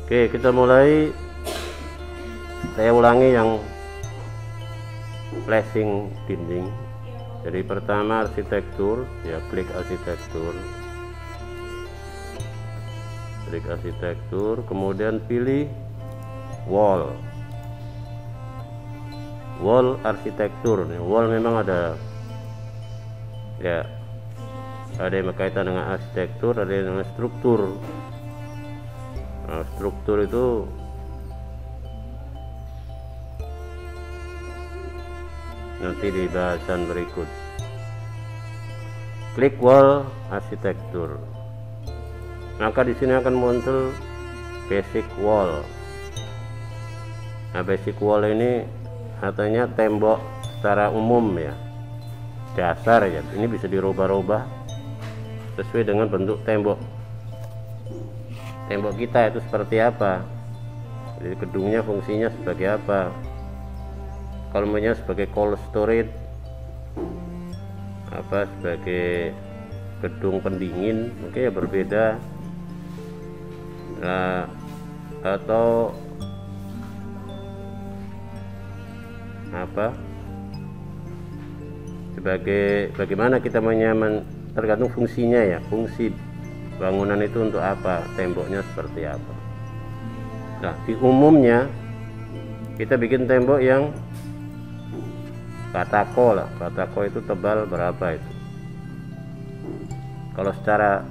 Oke, kita mulai. Saya ulangi yang flashing dinding. Jadi pertama arsitektur, ya klik arsitektur, kemudian pilih wall arsitektur. Wall memang ada yang berkaitan dengan arsitektur, ada yang dengan struktur. Nah, struktur itu nanti di bahasan berikut. Klik wall arsitektur, maka di sini akan muncul basic wall. Nah, basic wall ini artinya tembok secara umum ya, dasar ya. Ini bisa dirubah-rubah sesuai dengan bentuk tembok kita itu seperti apa. Jadi gedungnya fungsinya sebagai apa. Kalau maunya sebagai cold storage, sebagai gedung pendingin, mungkin ya berbeda. Nah, atau sebagai bagaimana kita menyaman, tergantung fungsinya ya. Fungsi bangunan itu untuk apa, temboknya seperti apa. Nah, di umumnya kita bikin tembok yang batako lah. Batako itu tebal berapa itu? Kalau secara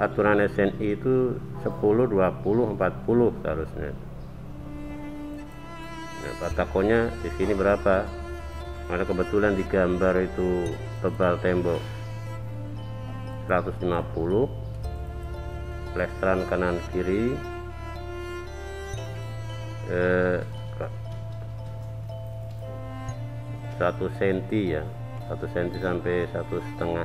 aturan SNI itu 10, 20, 40 seharusnya. Nah, batakonya di sini berapa? Ada kebetulan di gambar itu tebal tembok 150, plesteran kanan kiri 1 cm ya, 1 cm sampai 1,5.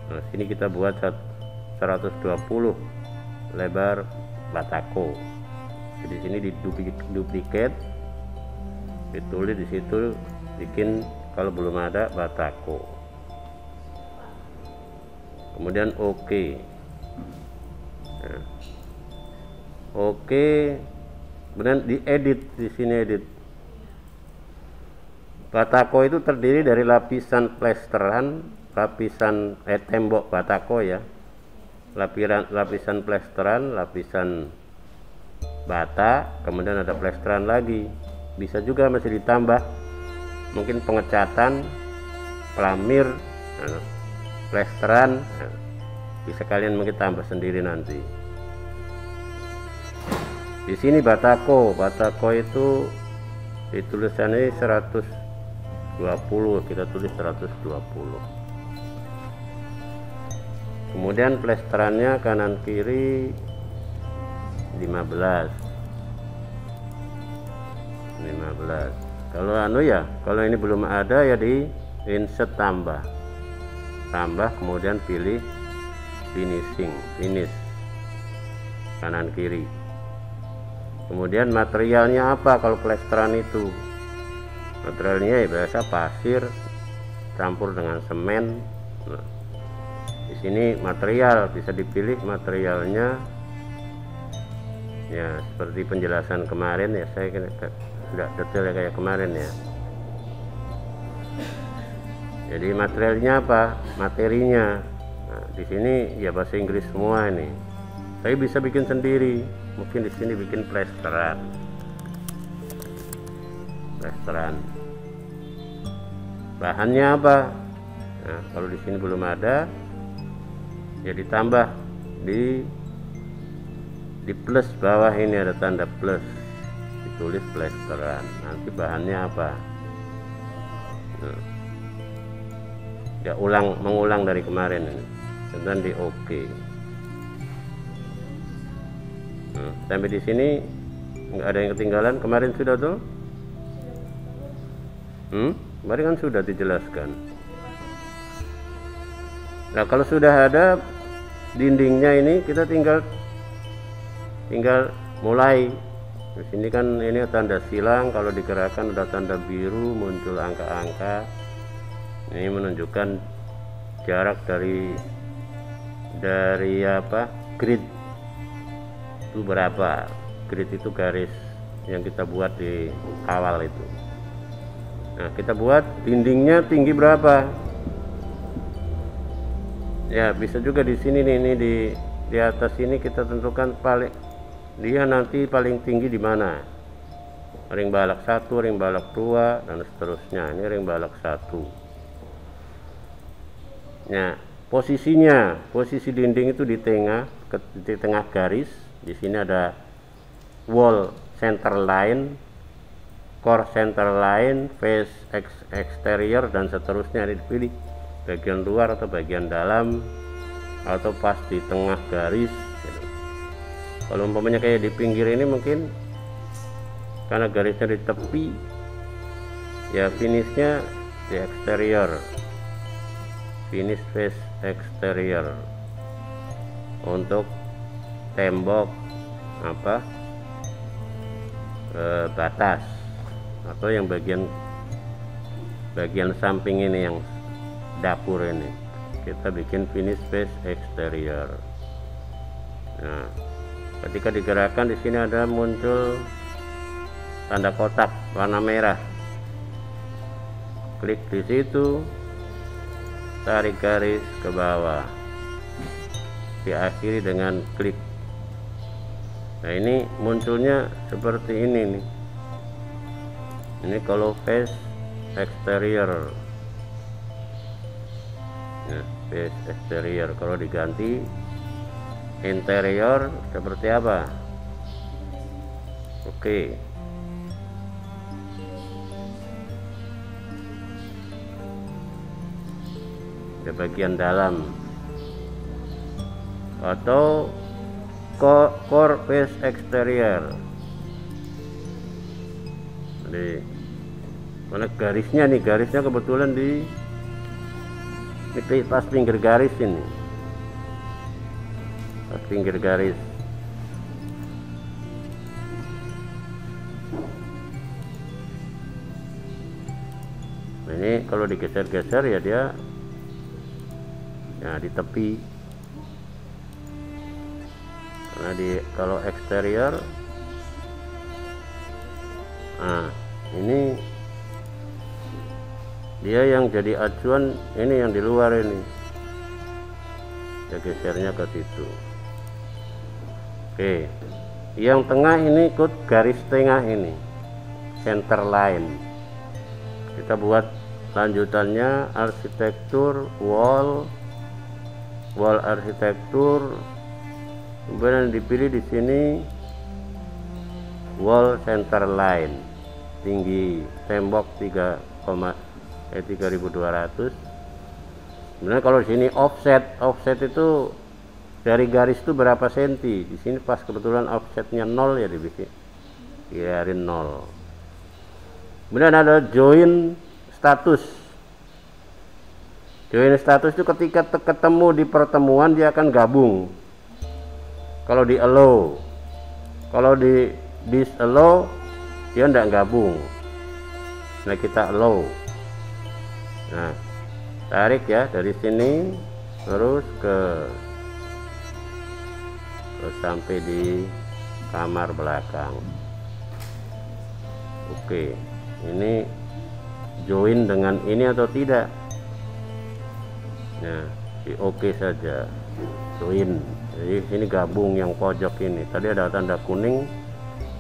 Nah, sini kita buat 120 lebar batako. Jadi sini duplikat, ditulis di situ, bikin kalau belum ada batako. Kemudian oke. Nah, oke, kemudian diedit. Di sini edit. Batako itu terdiri dari lapisan plesteran, lapisan tembok batako ya, lapisan plesteran, lapisan bata, kemudian ada plesteran lagi. Bisa juga masih ditambah mungkin pengecatan, pelamir, plesteran, bisa kalian mungkin tambah sendiri nanti. Di sini batako itu ditulisannya 120, kita tulis 120. Kemudian plesterannya kanan kiri 15. Kalau ini belum ada ya di insert tambah, kemudian pilih finish kanan kiri. Kemudian materialnya apa? Kalau plesteran itu materialnya ya biasa pasir campur dengan semen. Nah, di sini material bisa dipilih materialnya ya, seperti penjelasan kemarin ya, saya tidak detail ya kayak kemarin ya. Jadi materialnya apa? Materinya. Nah, di sini ya bahasa Inggris semua ini. Saya bisa bikin sendiri. Mungkin di sini bikin plesteran. Bahannya apa? Nah, kalau di sini belum ada, ya ditambah di plus bawah ini ada tanda plus, ditulis plesteran. Nanti bahannya apa? Nah, ya mengulang dari kemarin ini, dan di oke. Nah, sampai di sini nggak ada yang ketinggalan. Kemarin sudah tuh, kemarin kan sudah dijelaskan. Nah, kalau sudah ada dindingnya ini, kita tinggal mulai. Di sini kan ini tanda silang, kalau digerakkan ada tanda biru, muncul angka-angka. Ini menunjukkan jarak dari grid itu berapa. Grid itu garis yang kita buat di awal itu. Nah, kita buat dindingnya tinggi berapa. Ya, bisa juga di sini nih, ini di atas ini kita tentukan paling dia nanti paling tinggi di mana. Ring balak 1, ring balak 2 dan seterusnya. Ini ring balak 1. Nah, posisi dinding itu di tengah garis. Di sini ada wall center line, core center line, face exterior dan seterusnya. Ini dipilih bagian luar atau bagian dalam atau pas di tengah garis gitu. Kalau umpamanya kayak di pinggir ini mungkin karena garisnya di tepi, ya finishnya di exterior, finish face exterior. Untuk tembok batas atau yang bagian samping ini, yang dapur ini kita bikin finish face exterior. Nah, ketika digerakkan di sini ada muncul tanda kotak warna merah. Klik di situ, tarik garis ke bawah, diakhiri dengan klik. Nah, ini munculnya seperti ini nih. Ini kalau face exterior. Nah, face exterior. Kalau diganti interior seperti apa? Oke. Di bagian dalam atau core face exterior. Jadi mana garisnya nih? Garisnya kebetulan di pas pinggir garis ini, pas pinggir garis. Nah, ini kalau digeser-geser ya dia ya di tepi. Karena kalau eksterior, nah ini dia yang jadi acuan, ini yang di luar ini ya, gesernya ke situ. Oke, yang tengah ini ikut garis tengah ini, center line. Kita buat lanjutannya arsitektur wall arsitektur, kemudian dipilih di sini wall center line, tinggi tembok 3200. Sebenarnya kalau di sini offset itu dari garis itu berapa senti. Di sini pas kebetulan offsetnya 0 ya, dibiarin 0. Kemudian ada join status. Join status itu ketika ketemu di pertemuan dia akan gabung. Kalau di allow, kalau di disallow dia tidak gabung. Nah, kita allow. Nah, tarik ya dari sini terus ke sampai di kamar belakang. Oke, ini join dengan ini atau tidak? Nah, di oke saja, join. Jadi ini gabung yang pojok ini. Tadi ada tanda kuning,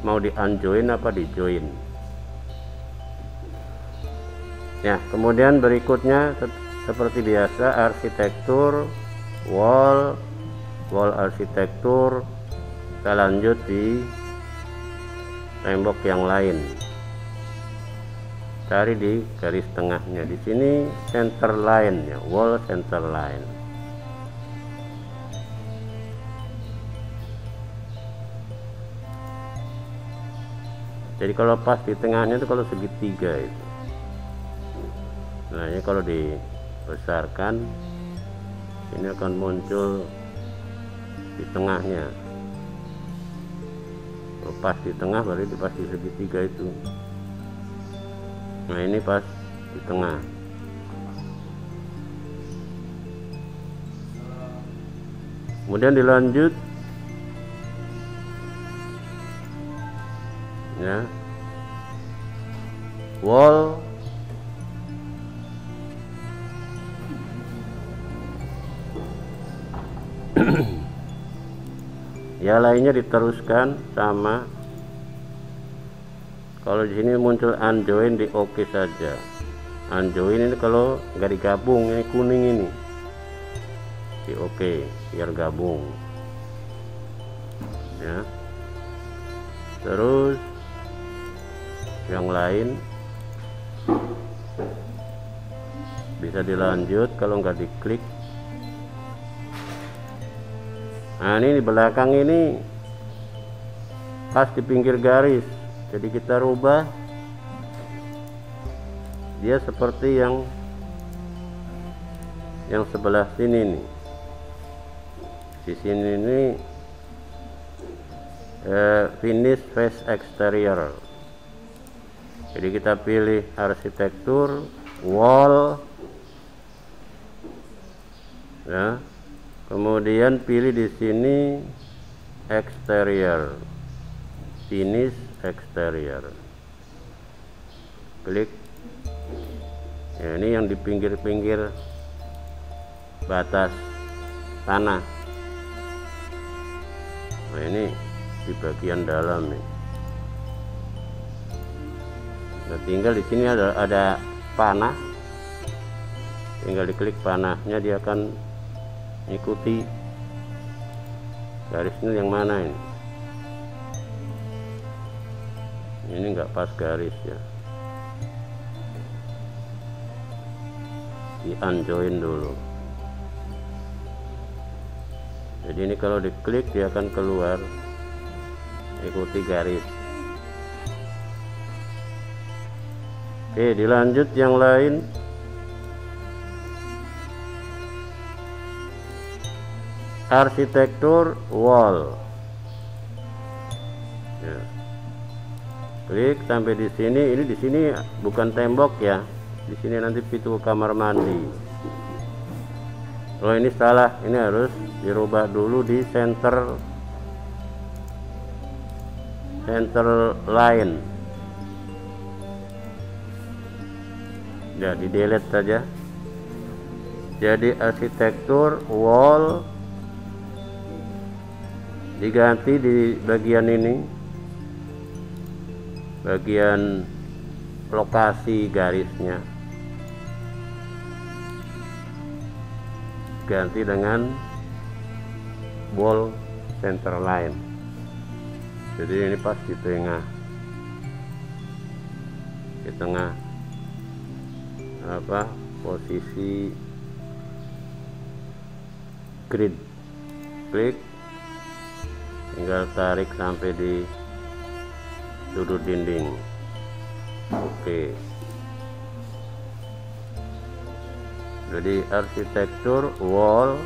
mau di unjoin apa di join. Ya, kemudian berikutnya seperti biasa arsitektur wall arsitektur. Kita lanjut di tembok yang lain. Cari di garis tengahnya. Di sini center line ya, wall center line. Jadi kalau pas di tengahnya itu kalau segitiga itu. Nah, ini kalau dibesarkan ini akan muncul di tengahnya. Kalau pas di tengah berarti pas di segitiga itu. Nah, ini pas di tengah. Kemudian dilanjut ya. Wall ya, lainnya diteruskan sama. Kalau di sini muncul unjoin, di oke saja. Unjoin ini kalau nggak digabung, ini kuning ini di oke biar gabung ya. Terus yang lain bisa dilanjut kalau nggak diklik. Nah, ini di belakang ini pas di pinggir garis, jadi kita rubah dia seperti yang sebelah sini nih. Di sini ini finish face exterior. Jadi kita pilih arsitektur, wall ya. Kemudian pilih di sini exterior, finish exterior, klik ya. Ini yang di pinggir-pinggir batas tanah. Nah, ini di bagian dalam nih. Nah, tinggal di sini ada panah, tinggal diklik panahnya, dia akan ikuti garisnya yang mana ini. Ini enggak pas garis ya, di unjoin dulu. Jadi ini kalau diklik dia akan keluar, ikuti garis. Oke, dilanjut yang lain. Arsitektur wall ya. Klik sampai di sini. Ini di sini bukan tembok ya, di sini nanti pintu kamar mandi. Oh, ini salah, ini harus dirubah dulu di center line ya, di delete saja. Jadi arsitektur wall diganti di bagian ini, bagian lokasi garisnya, ganti dengan wall center line. Jadi ini pas di tengah apa posisi grid. Klik, tinggal tarik sampai di sudut dinding. Oke, jadi arsitektur wall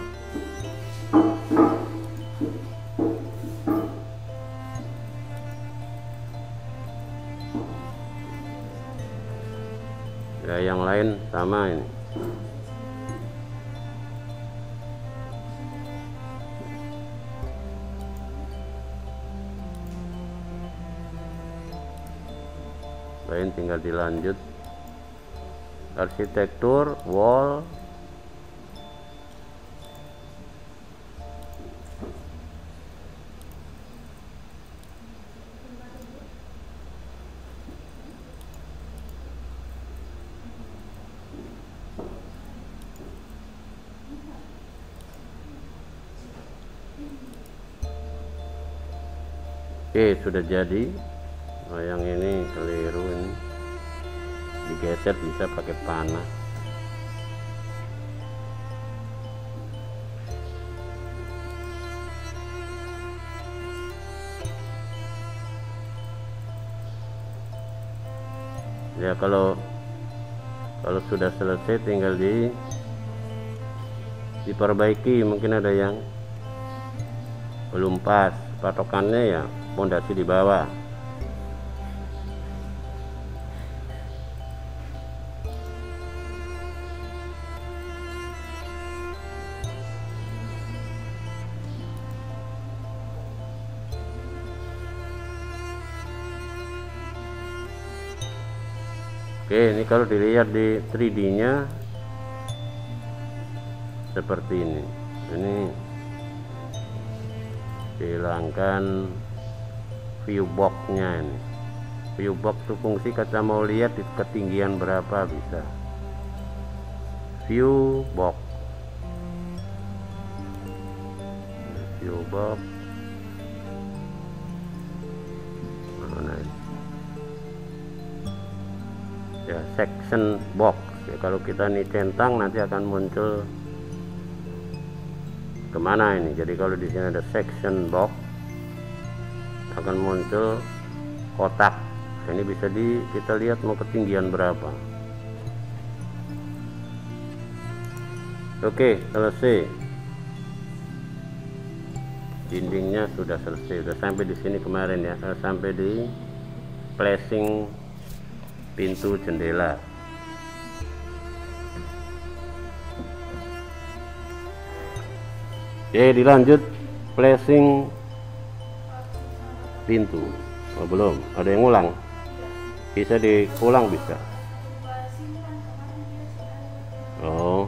ya, yang lain sama ini. Lain tinggal dilanjut. Arsitektur wall oke, sudah jadi. Oh, yang ini keliru, ini digeser bisa pakai panah. Ya, kalau sudah selesai tinggal diperbaiki. Mungkin ada yang belum pas patokannya ya, pondasi di bawah. Oke, ini kalau dilihat di 3D nya seperti ini. Ini hilangkan view box nya. Ini view box itu fungsi kita mau lihat di ketinggian berapa, bisa view box. View box mana ini ya, section box ya. Kalau kita nih centang nanti akan muncul kemana ini. Jadi kalau di sini ada section box akan muncul kotak. Ini bisa kita lihat mau ketinggian berapa. Oke, selesai. Dindingnya sudah selesai, sudah sampai di sini kemarin ya, sampai di flashing pintu jendela. Oke, dilanjut flashing pintu. Oh, belum, ada yang ulang. Bisa diulang, bisa. Oh,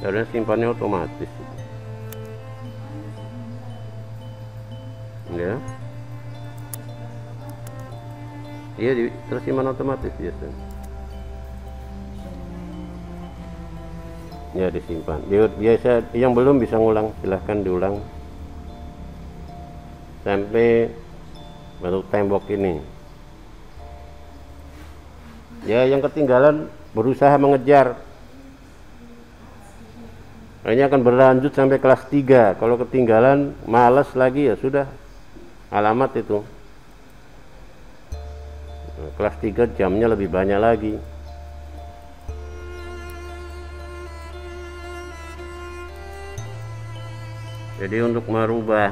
karena simpannya otomatis ya. Iya, tersimpan otomatis biasa. Ya, disimpan. Biasa yang belum bisa ngulang, silahkan diulang sampai baru tembok ini. Ya, yang ketinggalan berusaha mengejar. Ini akan berlanjut sampai kelas 3. Kalau ketinggalan males lagi ya sudah, alamat itu. Nah, kelas 3 jamnya lebih banyak lagi. Jadi untuk merubah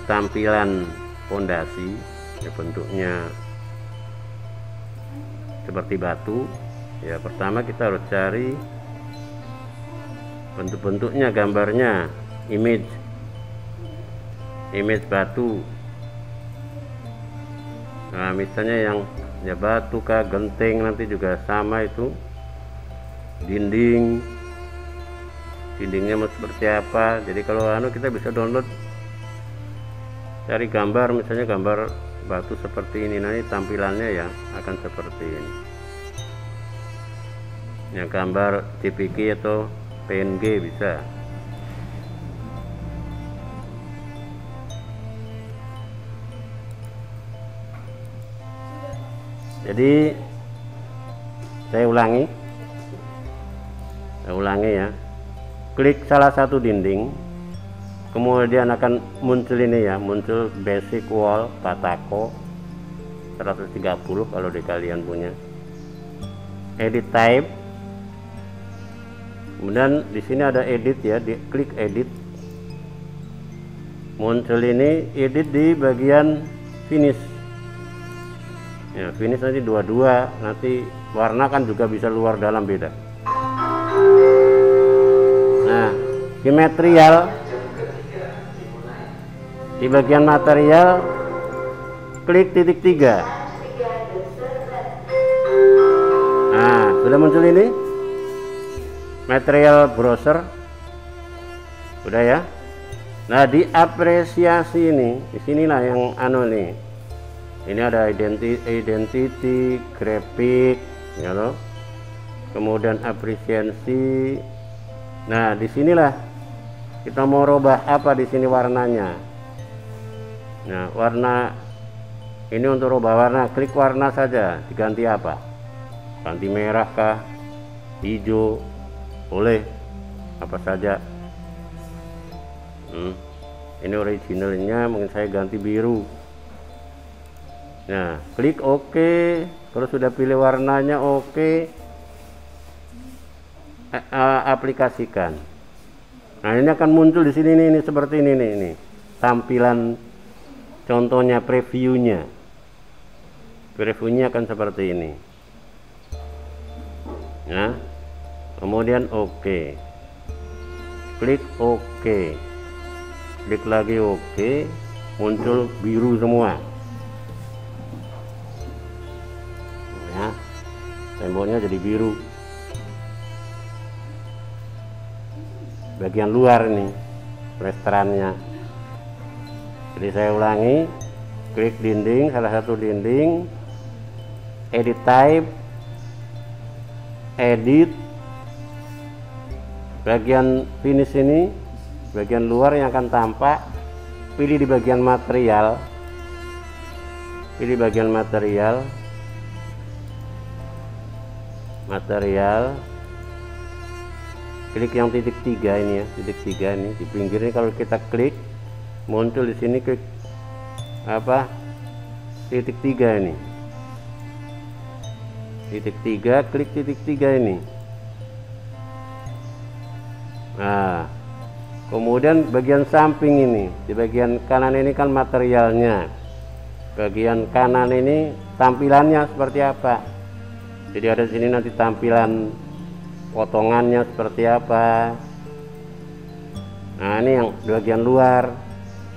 tampilan fondasi ya, bentuknya seperti batu ya, pertama kita harus cari bentuk-bentuknya, gambarnya, image batu. Nah, misalnya yang ya batu kah, genteng, nanti juga sama itu. Dindingnya mau seperti apa. Jadi kalau kita bisa download, cari gambar, misalnya gambar batu seperti ini, nanti tampilannya ya akan seperti ini. Ya, gambar JPG atau PNG bisa. Jadi saya ulangi ya. Klik salah satu dinding, kemudian akan muncul ini ya, muncul basic wall Patako 130 kalau di kalian punya. Edit type, kemudian di sini ada edit ya, klik edit. Muncul ini edit di bagian finish. Ya, finish nanti dua-dua, nanti warna kan juga bisa luar dalam beda. Nah, di material, di bagian material klik titik 3. Nah, sudah muncul ini material browser, udah ya. Nah, di apresiasi ini, di sinilah yang nih. Ini ada identity, grafik, ya loh. Kemudian apresiasi. Nah, disinilah kita mau rubah apa di sini warnanya. Nah, warna ini untuk rubah warna, klik warna saja, diganti apa? Ganti merah kah? Hijau, boleh, apa saja. Ini originalnya, mungkin saya ganti biru. Nah, klik OK. Kalau sudah pilih warnanya OK, aplikasikan. Nah, ini akan muncul di sini nih, seperti ini nih, tampilan contohnya, previewnya akan seperti ini. Nah, kemudian OK, klik OK, klik lagi OK, muncul biru semua. warnanya jadi biru. Bagian luar nih plesterannya. Jadi saya ulangi, klik dinding, salah satu dinding, edit type, edit, bagian finish ini, bagian luar yang akan tampak, pilih di bagian material, pilih bagian material, klik yang titik 3 ini ya, titik 3 ini di pinggir ini. Kalau kita klik, muncul di sini, klik apa, titik 3 ini, titik 3, klik titik 3 ini. Nah, kemudian bagian samping ini, di bagian kanan ini kan materialnya, bagian kanan ini tampilannya seperti apa. Jadi ada di sini nanti tampilan potongannya seperti apa. Nah, ini yang bagian luar.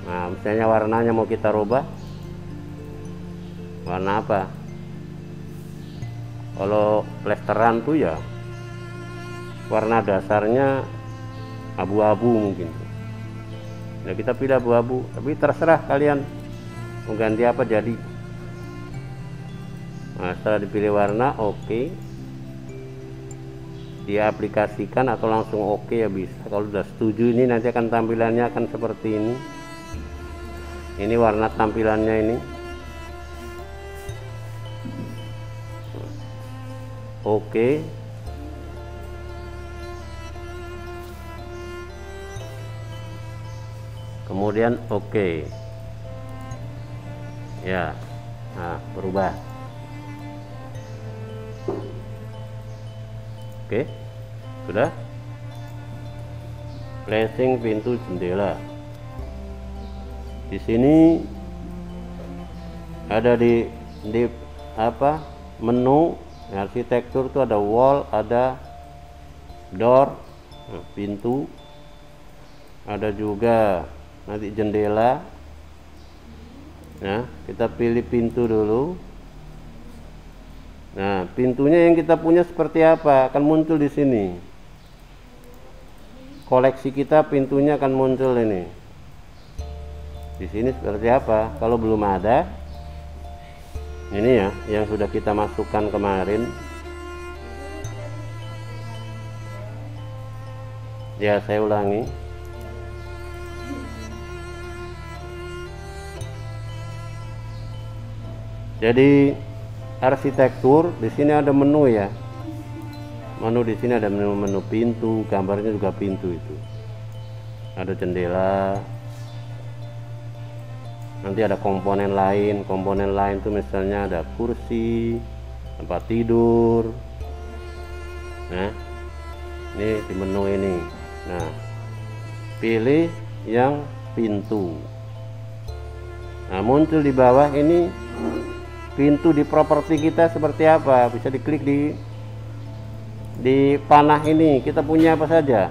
Nah, misalnya warnanya mau kita rubah, warna apa? Kalau plesteran tuh ya warna dasarnya abu-abu mungkin. Nah, kita pilih abu-abu, tapi terserah kalian mau ganti apa jadi. Nah, setelah dipilih warna, oke, diaplikasikan atau langsung oke ya bisa. Kalau sudah setuju, ini nanti akan tampilannya akan seperti ini. Ini warna tampilannya ini. Oke. Kemudian oke. Ya. Nah, berubah. Oke, sudah. Flashing pintu jendela. Di sini ada di apa, menu arsitektur tuh ada wall, ada door, pintu, ada juga nanti jendela. Nah, kita pilih pintu dulu. Nah, pintunya yang kita punya seperti apa akan muncul di sini. Koleksi kita pintunya akan muncul ini. Di sini seperti apa? Kalau belum ada, ini ya yang sudah kita masukkan kemarin. Ya, saya ulangi. Jadi arsitektur di sini ada menu ya. Menu di sini ada menu pintu, gambarnya juga pintu itu. Ada jendela. Nanti ada komponen lain tuh misalnya ada kursi, tempat tidur. Nah, ini di menu ini. Nah, pilih yang pintu. Nah, muncul di bawah ini pintu di properti kita seperti apa. Bisa diklik di panah ini, kita punya apa saja.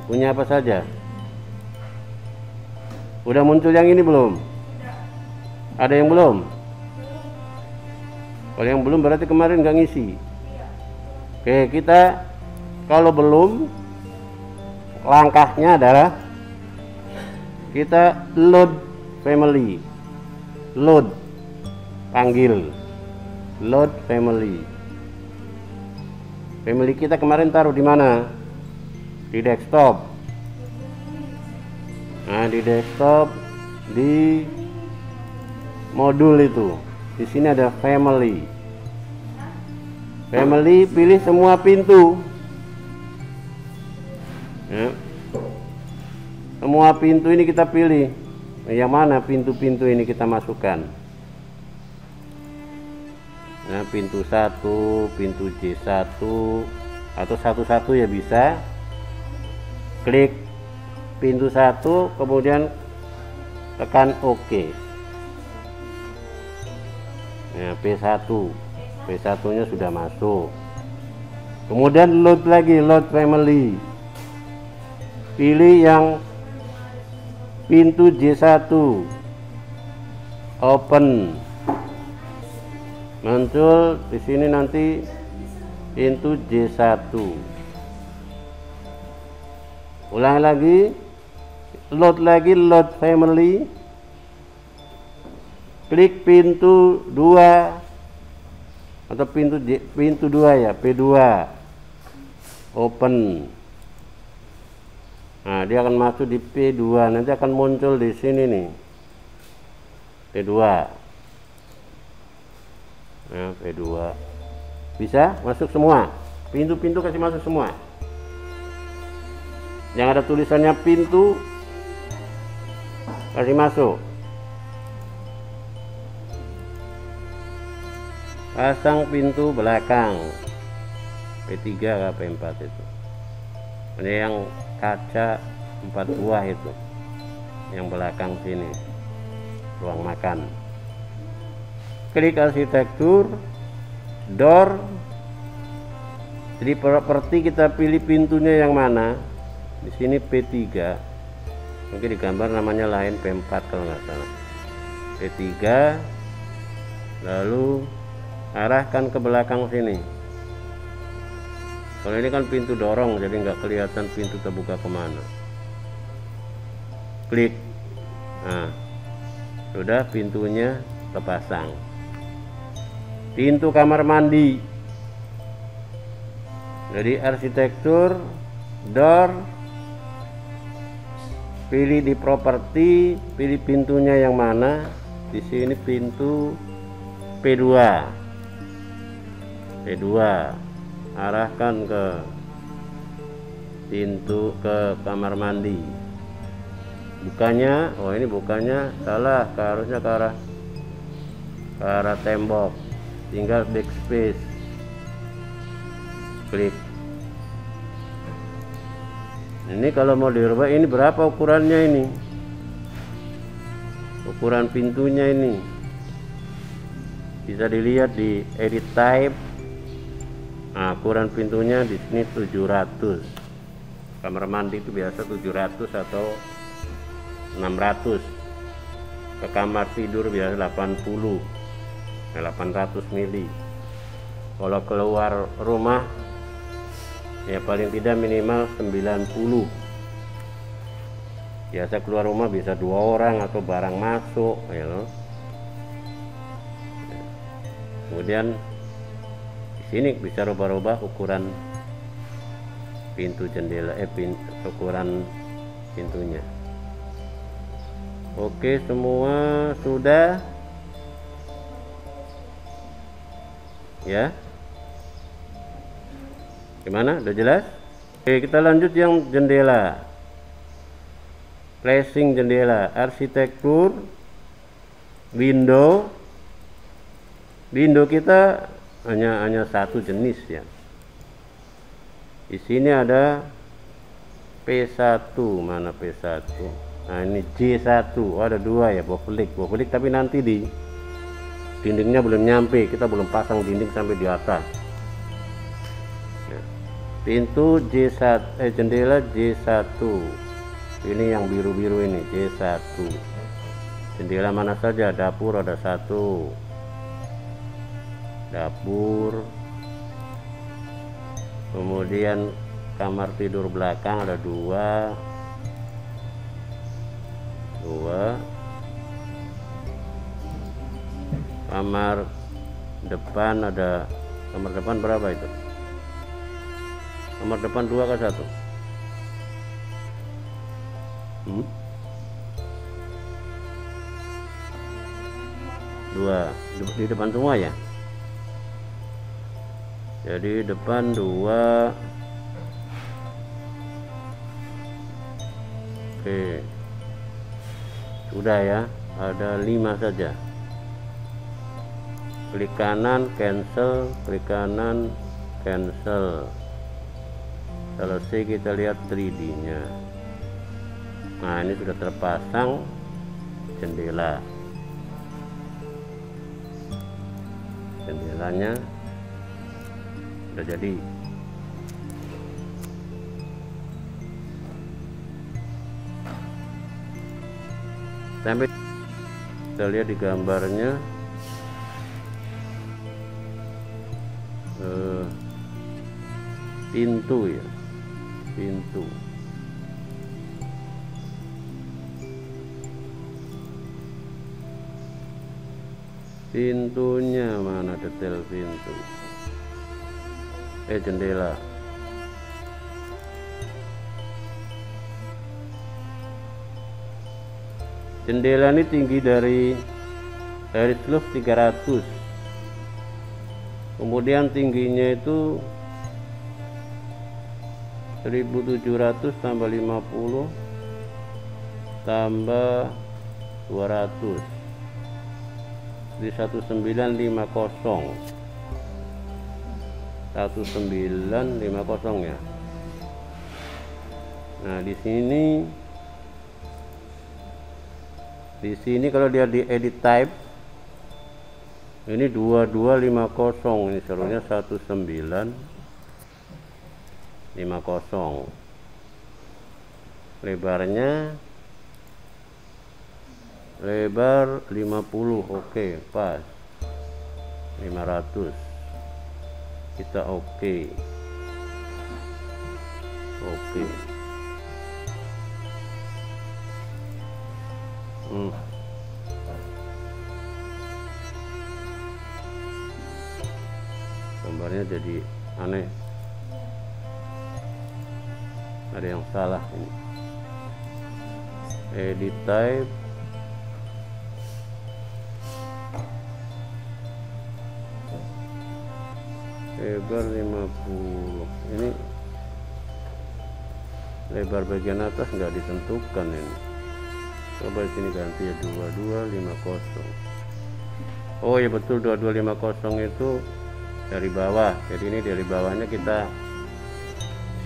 Punya apa saja. Udah muncul yang ini belum? Ada yang belum? Kalau yang belum berarti kemarin nggak ngisi. Oke, kita kalau belum, langkahnya adalah kita load family. Load, panggil load family. Family kita kemarin taruh di mana? Di desktop. Nah, di desktop, di modul itu. Di sini ada family. Family, pilih semua pintu. Ya. Semua pintu ini kita pilih. Yang mana pintu-pintu ini kita masukkan. Nah, pintu 1, pintu J1 atau satu-satu ya bisa. Klik pintu 1, kemudian tekan OK. Nah, P1 nya sudah masuk. Kemudian load lagi, load family. Pilih yang pintu J1, open. muncul di sini nanti pintu J1. Ulang lagi, load family, klik pintu 2 atau pintu 2 ya, P2, open. Nah, dia akan masuk di P2, nanti akan muncul di sini nih, P2. Nah, P2 bisa masuk semua, pintu-pintu kasih masuk semua. Yang ada tulisannya pintu kasih masuk. Pasang pintu belakang P3 ke P4 itu. Ini yang kaca 4 buah itu, yang belakang sini, ruang makan. Klik arsitektur, door. Jadi properti kita pilih pintunya yang mana. Di sini P3, mungkin digambar namanya lain, P4 kalau nggak salah. P3, lalu arahkan ke belakang sini. Kalau ini kan pintu dorong, jadi nggak kelihatan pintu terbuka kemana. Klik, nah sudah pintunya terpasang. Pintu kamar mandi, jadi arsitektur, door, pilih di properti, pilih pintunya yang mana. Di sini pintu P2, arahkan ke pintu ke kamar mandi. Bukanya, oh ini bukanya salah, harusnya ke arah tembok, tinggal backspace, klik. Ini kalau mau dirubah, ini berapa ukurannya ini, ukuran pintunya ini bisa dilihat di edit type. Nah, ukuran pintunya di sini 700. Kamar mandi itu biasa 700 atau 600. Ke kamar tidur biasa 80, 800 mili. Kalau keluar rumah ya paling tidak minimal 90. Biasa keluar rumah bisa 2 orang atau barang masuk ya loh. Kemudian sini bisa rubah-rubah ukuran pintu jendela, ukuran pintunya. Oke, semua sudah ya. Gimana, udah jelas? Oke, kita lanjut yang jendela. Placing jendela, arsitektur, window kita hanya satu jenis ya. Di sini ada P1, mana P1? Nah, ini J1. Oh, ada 2 ya, bovelik, tapi nanti di dindingnya belum nyampe, kita belum pasang dinding sampai di atas. Pintu J1, jendela J1. Ini yang biru-biru ini J1. Jendela mana saja? Dapur ada 1. Dapur. Kemudian kamar tidur belakang ada 2. Kamar depan ada, kamar depan berapa itu? Kamar depan 2 ke 1? 2 di depan semua ya. Jadi depan 2. Oke, sudah ya, ada 5 saja. Klik kanan cancel, klik kanan cancel. Selesai, kita lihat 3D nya. Nah, ini sudah terpasang jendela. Jendelanya udah jadi. Sampai kita lihat di gambarnya pintu ya, pintu. Pintunya mana, detail pintu, jendela. Jendela ini tinggi dari garis roof 300, kemudian tingginya itu 1700 tambah 50 tambah 200, di 1950 ya. Nah di sini kalau dia di edit type ini 2250, ini seluruhnya 1950. Lebar 50, oke, pas 500 kita oke. Gambarnya jadi aneh, ada yang salah ini. Edit type, lebar 50, ini lebar bagian atas nggak ditentukan ini. Coba sini ganti ya 2250. Oh ya betul, 2250 itu dari bawah. Jadi ini dari bawahnya kita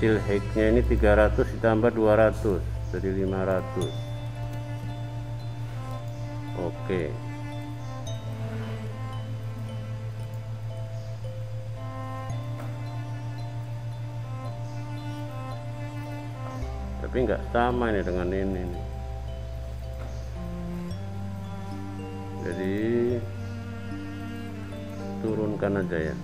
seal height-nya ini 300 ditambah 200 jadi 500. Oke. Tapi nggak sama ini dengan ini nih. Jadi turunkan aja ya.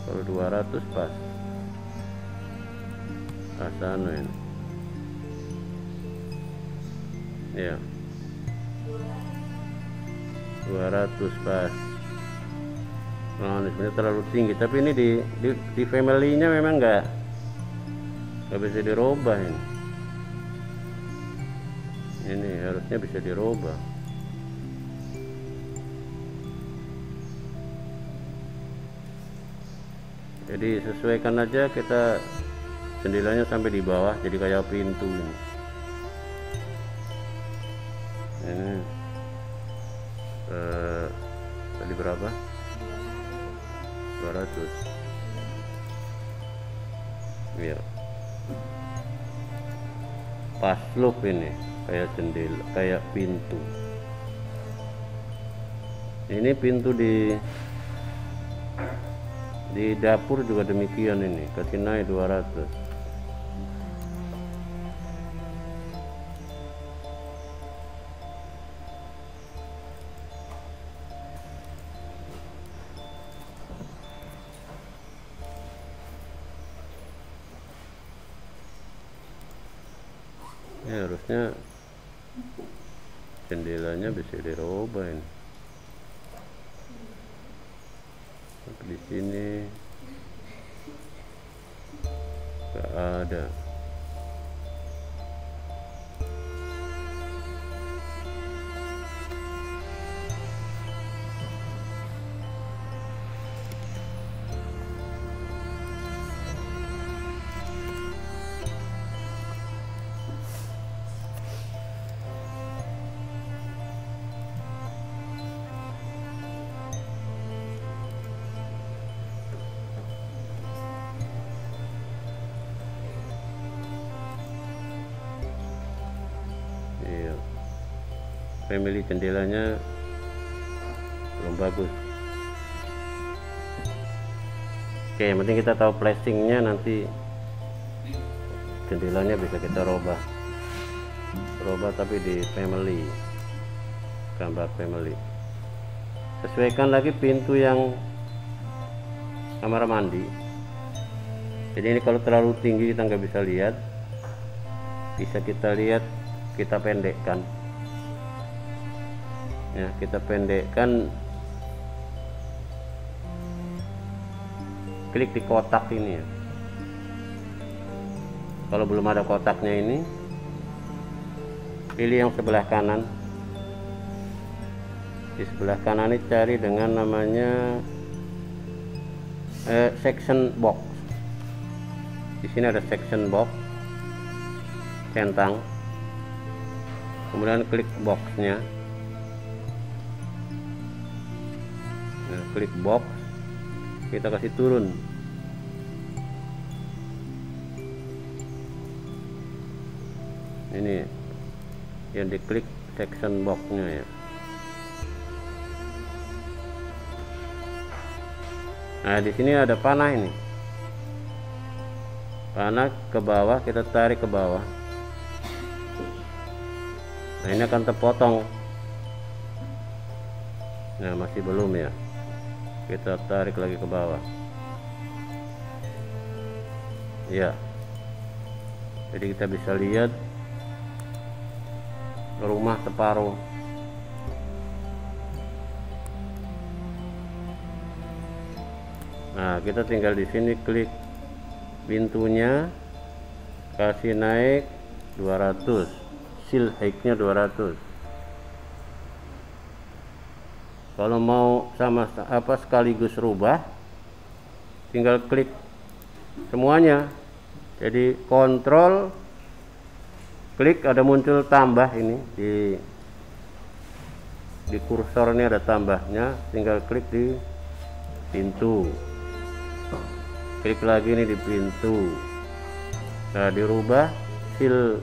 Kalau 200 pas anu ini ya, 200 pas. Nah ini sebenarnya terlalu tinggi, tapi ini di family-nya memang nggak bisa dirubah ini. Ini harusnya bisa dirubah. Jadi sesuaikan aja, kita jendelanya sampai di bawah jadi kayak pintu ini. Ini tadi berapa? 200. Iya. Pas look ini kayak jendela, kayak pintu. Ini pintu di dapur juga demikian, ini kasih naik 200. Ya harusnya jendelanya bisa dirubah ini. Di sini nggak ada. Family jendelanya belum bagus. Oke, yang penting kita tahu placingnya, nanti jendelanya bisa kita robah tapi di family, gambar family. sesuaikan lagi pintu yang kamar mandi. Jadi ini kalau terlalu tinggi kita nggak bisa lihat, bisa kita lihat, kita pendekkan ya, kita pendekkan, klik di kotak ini ya. Kalau belum ada kotaknya ini, pilih yang sebelah kanan. Di sebelah kanan ini cari dengan namanya section box. Di sini ada section box, centang, kemudian klik boxnya. Nah, klik box, kita kasih turun. Ini yang diklik section boxnya ya. Nah, di sini ada panah ini. Panah ke bawah, kita tarik ke bawah. Nah, ini akan terpotong. Nah, masih belum ya. Kita tarik lagi ke bawah. Ya. Jadi kita bisa lihat rumah separuh. Nah, kita tinggal di sini klik pintunya, kasih naik 200, seal height-nya 200. Kalau mau sama sekaligus rubah, tinggal klik semuanya. Jadi kontrol, klik, ada muncul tambah ini di kursor ini ada tambahnya, tinggal klik di pintu. Klik lagi nih di pintu. Nah, dirubah seal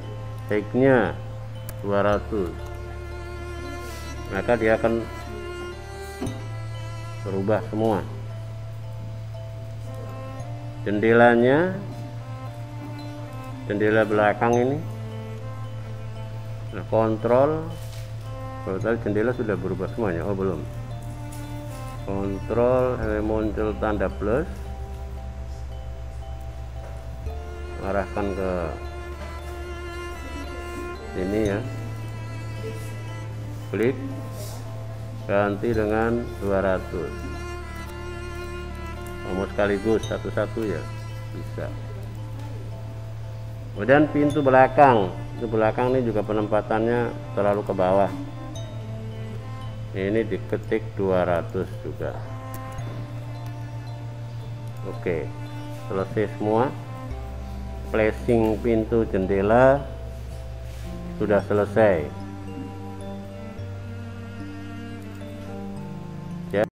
height-nya 200. Maka dia akan berubah semua. Jendelanya, jendela belakang ini. Nah, kontrol. Kalau tadi jendela sudah berubah semuanya. Oh, belum. Kontrol, muncul tanda plus. Arahkan ke sini ya, klik, ganti dengan 200. Mau sekaligus satu-satu ya bisa. Kemudian pintu belakang ini juga penempatannya terlalu ke bawah, ini diketik 200 juga. Oke, selesai semua. Placing pintu jendela sudah selesai.